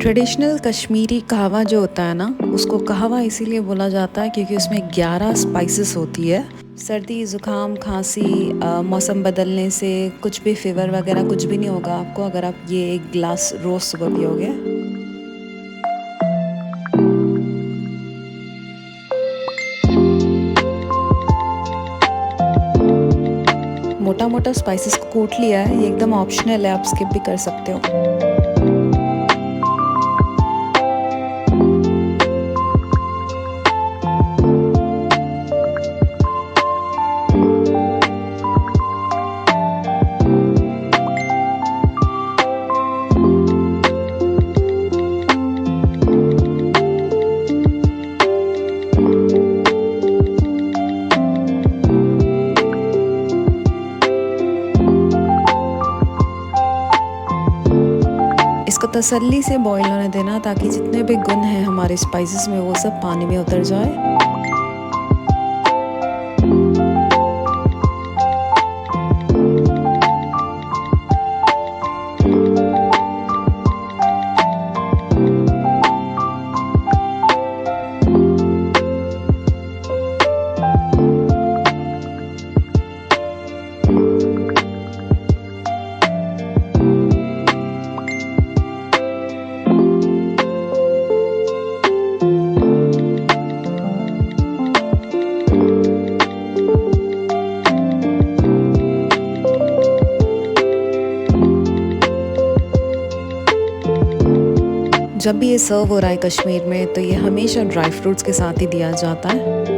Traditional Kashmiri कहवा जो होता है ना, उसको कहवा इसीलिए बोला जाता है क्योंकि उसमें 11 स्पाइसेस होती है। सर्दी ज़ुकाम खांसी मौसम बदलने से कुछ भी फीवर वगैरह कुछ भी नहीं होगा आपको अगर आप ये एक गिलास रोज़ सुबह पियोगे। मोटा मोटा स्पाइसेस को कूट लिया है, ये एकदम ऑप्शनल है, आप स्किप भी कर सकते हो। इसको तसल्ली से बॉईल होने देना ताकि जितने भी गुण हैं हमारे स्पाइसेस में वो सब पानी में उतर जाए। जब भी ये सर्व हो रहा है कश्मीर में तो ये हमेशा ड्राई फ्रूट्स के साथ ही दिया जाता है।